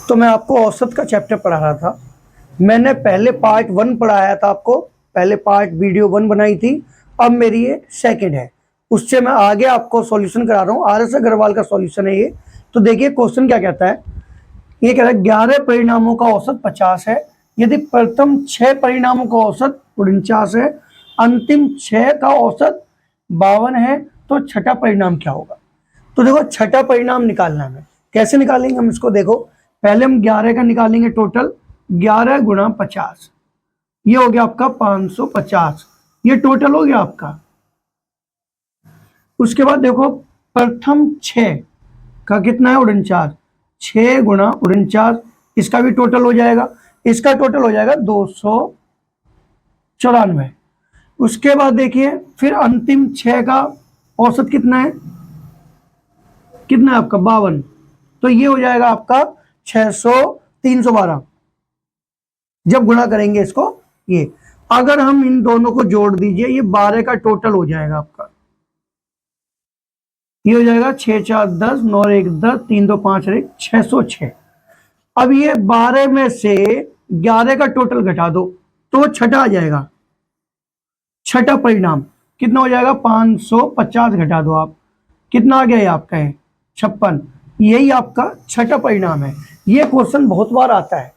तो मैं आपको औसत का चैप्टर पढ़ा रहा था। मैंने पहले पार्ट 1 पढ़ाया था आपको, पहले पार्ट वीडियो 1 बनाई थी। अब मेरी ये सेकंड है, उससे मैं आगे आपको सॉल्यूशन करा रहा हूँ। RS अग्रवाल का सॉल्यूशन है ये। तो देखिए क्वेश्चन क्या कहता है। ये कह रहा है 11 परिणामों का औसत 50 है। यदि प्रथम 6 परिणामों का औसत 49 है, अंतिम 6 का औसत 52 है, तो छठा परिणाम क्या होगा। तो देखो छठा परिणाम निकालना है। कैसे निकालेंगे हम इसको, देखो पहले हम 11 का निकालेंगे टोटल। 11 गुणा 50, ये हो गया आपका 550। ये टोटल हो गया आपका। उसके बाद देखो प्रथम 6 का कितना है 49, 6 गुणा 49, इसका भी टोटल हो जाएगा। इसका टोटल हो जाएगा 294। उसके बाद देखिए फिर अंतिम 6 का औसत कितना है, कितना है आपका 52। तो ये हो जाएगा आपका 600 312 जब गुणा करेंगे इसको। ये अगर हम इन दोनों को जोड़ दीजिए, ये 12 का टोटल हो जाएगा आपका। ये हो जाएगा 6 4 10, 9 1 10, 3 2 5 1, 606। अब ये 12 में से 11 का टोटल घटा दो तो छठा आ जाएगा। छठा परिणाम कितना हो जाएगा 550 घटा दो आप, कितना आ गया ये आपका है 56। यही आपका छठा परिणाम है। ये क्वेश्चन बहुत बार आता है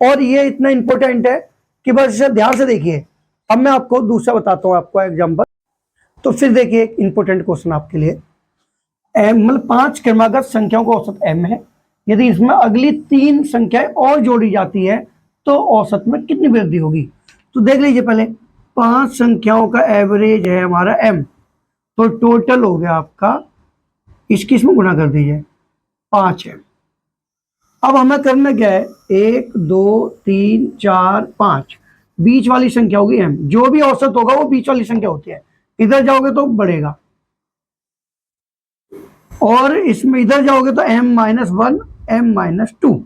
और ये इतना इंपॉर्टेंट है कि बस इसे ध्यान से देखिए। अब मैं आपको दूसरा बताता हूं आपको एग्जांपल। तो फिर देखिए एक इंपॉर्टेंट क्वेश्चन आपके लिए। एम मतलब 5 क्रमागत संख्याओं का औसत m है। यदि इसमें अगली 3 संख्याएं और जोड़ी जाती है तो औसत में कितनी वृद्धि होगी। तो देख लीजिए पहले 5 संख्याओं का एवरेज है हमारा m, तो टोटल हो गया आपका, इसकी इसमें गुणा कर दीजिए 5m। अब हमें करना क्या है, 1 2 3 4 5, बीच वाली संख्या होगी m। जो भी औसत होगा वो बीच वाली संख्या होती है। इधर जाओगे तो बढ़ेगा और इसमें इधर जाओगे तो m-1 m-2।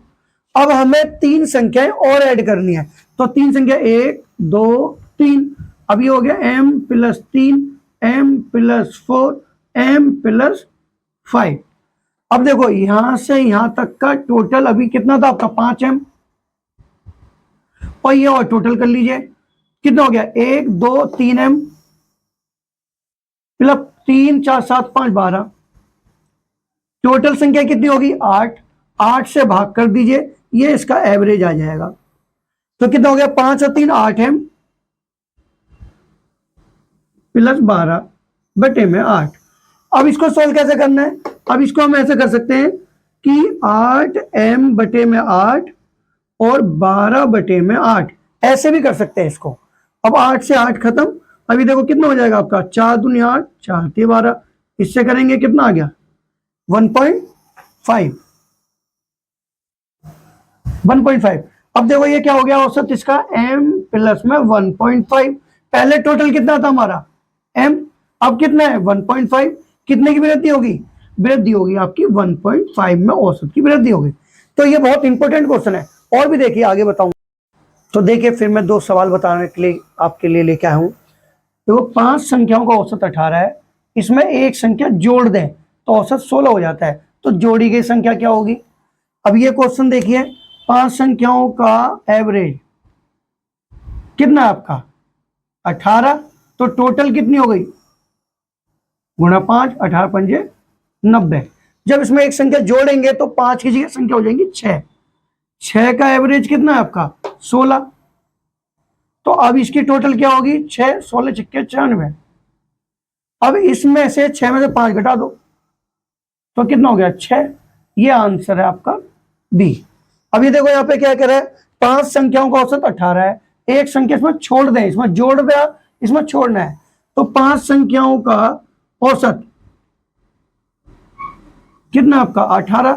अब हमें 3 संख्याएं और ऐड करनी है। तो 3 संख्या 1 2 3, अब ये हो गया m+3 m+4 m+5। अब देखो यहां से यहां तक का टोटल अभी कितना था आपका 5m, और ये और टोटल कर लीजिए कितना हो गया 1 2 3m प्लस 3 4 7 5 12। टोटल संख्या कितनी होगी 8। 8 से भाग कर दीजिए, ये इसका एवरेज आ जाएगा। तो कितना हो गया 5 और 3 8m प्लस 12 बटे में 8। अब इसको सोल्व कैसे करना है। अब इसको हम ऐसे कर सकते हैं कि 8m बटे में 8 और 12 बटे में 8, ऐसे भी कर सकते हैं इसको। अब 8 से 8 खत्म। अभी देखो कितना हो जाएगा आपका 4 दूनी 8 4 12, इससे करेंगे कितना आ गया 1.5। 1.5। अब देखो ये क्या हो गया औसत इसका m प्लस में 1.5। पहले टोटल कितना था हमारा m, अब कितना है 1.5। कितने की वृद्धि होगी, वृद्धि होगी आपकी 1.5 में औसत की वृद्धि होगी। तो ये बहुत इंपॉर्टेंट क्वेश्चन है। और भी देखिए आगे बताऊं। तो देखिए फिर मैं 2 सवाल बताने के लिए आपके लिए लेके आया हूं। देखो 5 संख्याओं का औसत 18 है, इसमें एक संख्या जोड़ दें तो औसत 16 हो जाता है। तो जोड़ी गई संख्या क्या होगी। अब ये क्वेश्चन देखिए 5 संख्याओं का एवरेज कितना है आपका 18, तो टोटल कितनी हो गई गुणा 5, 18 पंजे 90। जब इसमें एक संख्या जोड़ेंगे तो 5 की जगह संख्या हो जाएंगी 6। 6 का एवरेज कितना है आपका 16। तो अब इसकी टोटल क्या होगी 6 16 छक्के 94। अब इसमें से 6 में से 5 घटा दो तो कितना हो गया 6। ये आंसर है आपका बी। अब ये देखो यहाँ पे क्या कह रहा है 5 संख्याओं का औसत 18 है, एक संख्या इसमें छोड़ दें, इसमें जोड़ दिया इसमें छोड़ना है। तो 5 संख्याओं का औसत कितना आपका 18,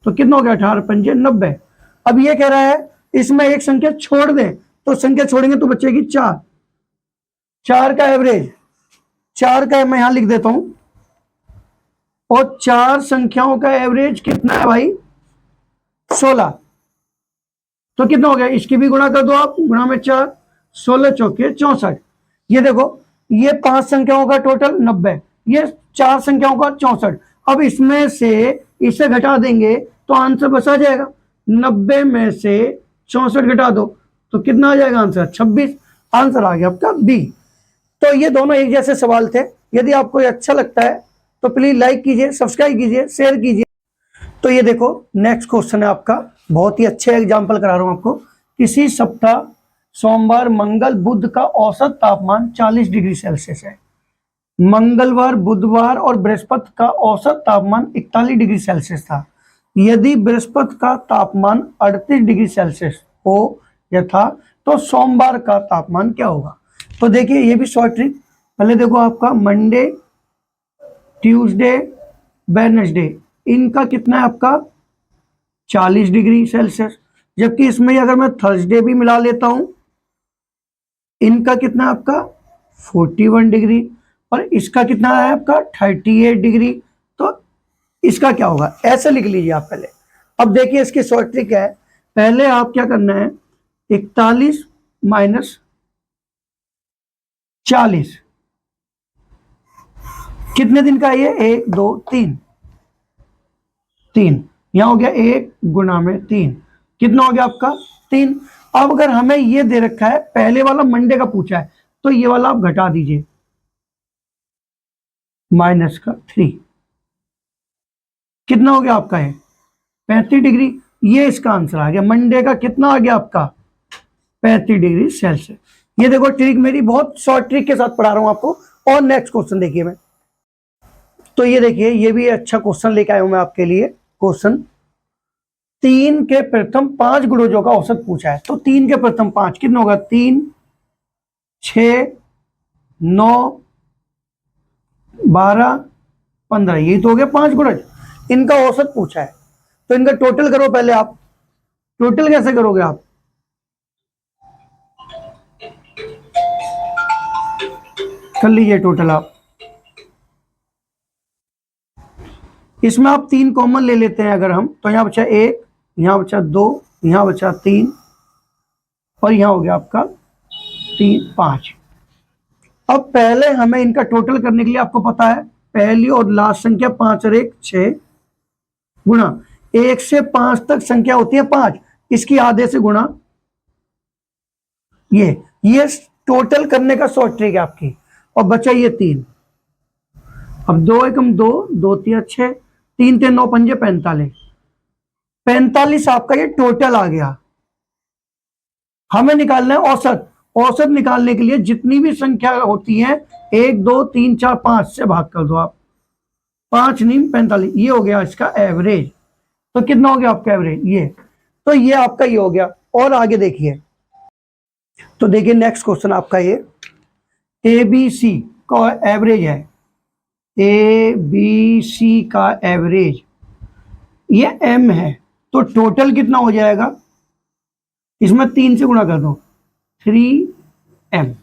तो कितना हो गया 18 पंजे 90। अब ये कह रहा है इसमें एक संख्या छोड़ दें, तो संख्या छोड़ेंगे तो बचेगी 4। 4 का एवरेज, 4 का मैं यहां लिख देता हूं, और 4 संख्याओं का एवरेज कितना है भाई 16। तो कितना हो गया, इसकी भी गुणा कर दो आप, गुणा में 4 16 चौके 64। ये देखो ये 5 संख्याओं का टोटल 90, ये 4 संख्याओं का 64। अब इसमें से इसे घटा देंगे तो आंसर बस आ जाएगा। 90 में से 64 घटा दो तो कितना आ जाएगा आंसर? 26। आंसर आ गया आपका बी। तो ये दोनों एक जैसे सवाल थे। यदि आपको ये अच्छा लगता है तो प्लीज लाइक कीजिए, सब्सक्राइब कीजिए, शेयर कीजिए। तो ये देखो नेक्स्ट क्वेश्चन है आपका, बहुत ही अच्छे एग्जाम्पल करा रहा हूं आपको। किसी सप्ताह सोमवार मंगल बुध का औसत तापमान 40 डिग्री सेल्सियस है। मंगलवार बुधवार और बृहस्पति का औसत तापमान 41 डिग्री सेल्सियस था। यदि बृहस्पति का तापमान 38 डिग्री सेल्सियस हो या था तो सोमवार का तापमान क्या होगा? तो देखिए ये भी शॉर्ट ट्रिक। पहले देखो आपका मंडे, ट्यूसडे, वेडनेसडे, इनका कितना है आपका? 40 डिग्री सेल्सियस। जबकि इसमें अगर मैं थर्सडे भी मिला लेता हूं, इनका कितना है आपका? 41 डिग्री। और इसका कितना है आपका? 38 डिग्री। तो इसका क्या होगा? ऐसे लिख लीजिए आप पहले। अब देखिए इसकी शॉर्ट ट्रिक है। पहले आप क्या करना है, 41 माइनस 40 कितने दिन का है ये? 1 2 3 3। यहां हो गया 1 गुना में 3, कितना हो गया आपका? 3। अब अगर हमें ये दे रखा है, पहले वाला मंडे का पूछा है, तो ये वाला आप घटा दीजिए, माइनस का 3, कितना हो गया आपका? है 35 डिग्री। ये इसका आंसर आ गया। मंडे का कितना आ गया आपका? 35 डिग्री सेल्सियस। ये देखो ट्रिक मेरी बहुत शॉर्ट ट्रिक के साथ पढ़ा रहा हूं आपको। और नेक्स्ट क्वेश्चन देखिए मैं। तो ये देखिए ये भी अच्छा क्वेश्चन लेके आया हूं मैं आपके लिए। क्वेश्चन 3 के प्रथम 5 गुणजों का औसत पूछा है। तो 3 के प्रथम 5 कितना होगा? 3 6 9 12 15, यही तो हो गया 5 गुणज। इनका औसत पूछा है तो इनका टोटल करो पहले आप। टोटल कैसे करोगे आप? कर लीजिए टोटल आप। इसमें आप 3 कॉमन ले लेते हैं अगर हम, तो यहां बचा 1, यहां बचा 2, यहां बचा 3 और यहां हो गया आपका 3 5। अब पहले हमें इनका टोटल करने के लिए आपको पता है पहली और लास्ट संख्या 5 और 1 6 गुणा 1 से 5 तक संख्या होती है 5, इसकी आधे से गुणा। ये टोटल करने का शॉर्ट ट्रिक है आपकी। और बचा ये 3। अब 2 एकम 2, 2 3 6, 3 3 9 5 45। 45 आपका ये टोटल आ गया। हमें निकालना है औसत। औसत निकालने के लिए जितनी भी संख्या होती है 1 2 3 4 5 से भाग कर दो आप। 5 नीम 45, ये हो गया इसका एवरेज। तो कितना हो गया आपका एवरेज? ये। तो ये आपका ये हो गया। और आगे देखिए, तो देखिए नेक्स्ट क्वेश्चन आपका ये ABC का एवरेज है। ABC का एवरेज ये M है, तो टोटल कितना हो जाएगा? इसमें 3 से गुणा कर दो, 3M।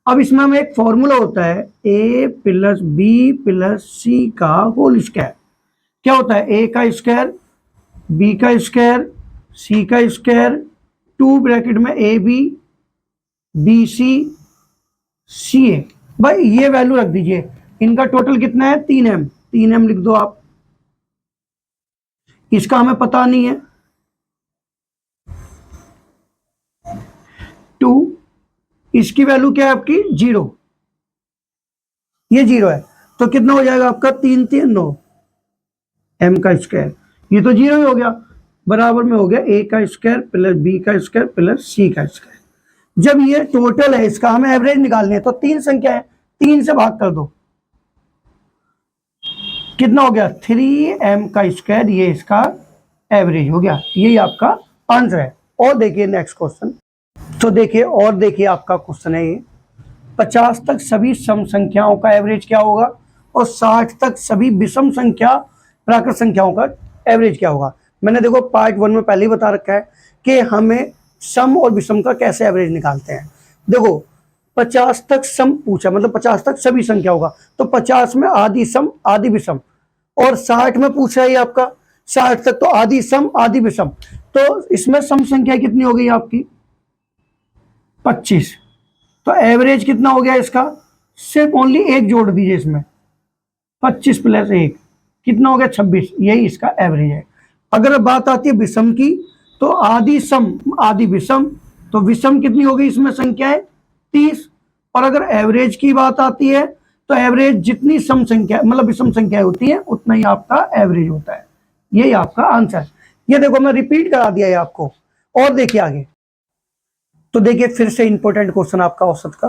अब इसमें हमें एक फॉर्मूला होता है A plus B plus C का होल स्क्वायर। क्या होता है? A का स्क्वायर, B का स्क्वायर, C का स्क्वायर, 2 ब्रैकेट में AB BC CA। भाई ये वैल्यू रख दीजिए। इनका टोटल कितना है? 3M। 3M लिख दो आप। इसका हमें पता नहीं है। 2, इसकी वैल्यू क्या है आपकी? 0। ये 0 है तो कितना हो जाएगा आपका? 3 3 9 M का स्क्वायर। ये तो 0 ही हो गया। बराबर में हो गया A का स्क्वायर प्लस B का स्क्वायर प्लस C का स्क्वायर। जब ये टोटल है, इसका हमें एवरेज निकालनी है, तो 3 संख्या है, 3 से भाग कर दो, कितना हो गया? 3M का स्क्वायर। ये इसका एवरेज हो गया। यही आपका आंसर है। और देखिए नेक्स्ट क्वेश्चन। तो देखिए और देखिए आपका क्वेश्चन है ये 50 तक सभी सम संख्याओं का एवरेज क्या होगा और 60 तक सभी विषम संख्या प्राकृत संख्याओं का एवरेज क्या होगा। मैंने देखो पार्ट 1 में पहले ही बता रखा है कि हमें सम और विषम का कैसे एवरेज निकालते हैं। देखो 50 तक सम पूछा, मतलब 50 तक सभी संख्या होगा, तो 50 में आधी सम आधी विषम। और 60 में पूछा है आपका 60 तक, तो आधी सम आधी विषम। तो इसमें सम संख्या कितनी हो गई आपकी? 25। तो एवरेज कितना हो गया इसका? सिर्फ ओनली एक जोड़ दीजिए इसमें, 25 प्लस 1 कितना हो गया? 26। यही इसका एवरेज है। अगर बात आती है विषम की, तो आदि सम आदि विषम, तो विषम कितनी होगी इसमें संख्याएं 30। और अगर एवरेज की बात आती है तो एवरेज जितनी सम संख्या मतलब विषम संख्याएं होती है उतना ही आपका एवरेज होता है। यही आपका आंसर। ये देखो मैं रिपीट करा दिया है आपको। और देखिए आगे, तो देखिए फिर से इंपॉर्टेंट क्वेश्चन आपका औसत का।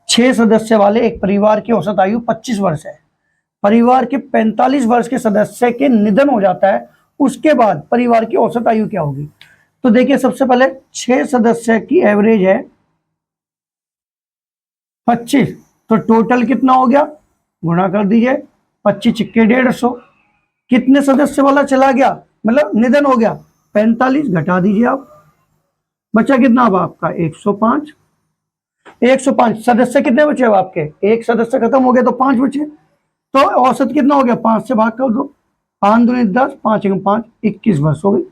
6 सदस्य वाले एक परिवार की औसत आयु 25 वर्ष है। परिवार के 45 वर्ष के सदस्य के निधन हो जाता है, उसके बाद परिवार की औसत आयु क्या होगी? तो देखिए सबसे पहले 6 सदस्य की एवरेज है 25, तो टोटल कितना हो गया? गुणा कर दीजिए, 25 छिक्के 150। कितने सदस्य वाला चला गया मतलब निधन हो गया? 45 घटा दीजिए आप, बचा कितना अब आपका 105। 105 सदस्य कितने बचे अब आपके? एक सदस्य खत्म हो गया तो 5 बचे, तो औसत कितना हो गया? 5 से भाग कर दो, 5 दूनी 10, 5 एकम 5, 21 वर्ष हो गई।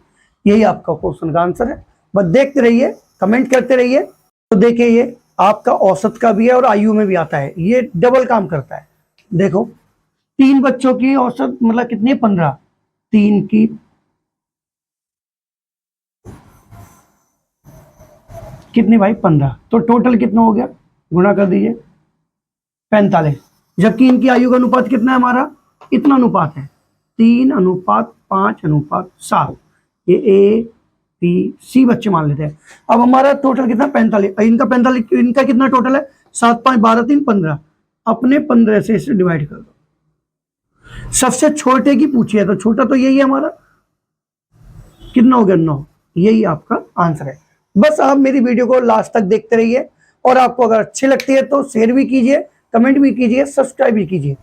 यही आपका क्वेश्चन का आंसर है। बस देखते रहिए, कमेंट करते रहिए। तो देखिए ये आपका औसत का भी है और आयु में भी आता है, ये डबल काम करता है। देखो 3 बच्चों की औसत मतलब कितनी? 15। 3 की कितनी भाई? 15, तो टोटल कितना हो गया? गुणा कर दीजिए 45। जबकि इनकी आयु का अनुपात कितना है हमारा? इतना अनुपात है 3:5:7। ये ए बी सी बच्चे मान लेते हैं। अब हमारा टोटल कितना? 45। इनका 45, इनका कितना टोटल है? 7 5 12 3 15। अपने 15 से इसे डिवाइड कर दो। सबसे छोटे की पूछी है तो छोटा तो यही है हमारा, कितना हो गया? 9। यही आपका आंसर है। बस आप मेरी वीडियो को लास्ट तक देखते रहिए और आपको अगर अच्छी लगती है तो शेयर भी कीजिए, कमेंट भी कीजिए, सब्सक्राइब भी कीजिए।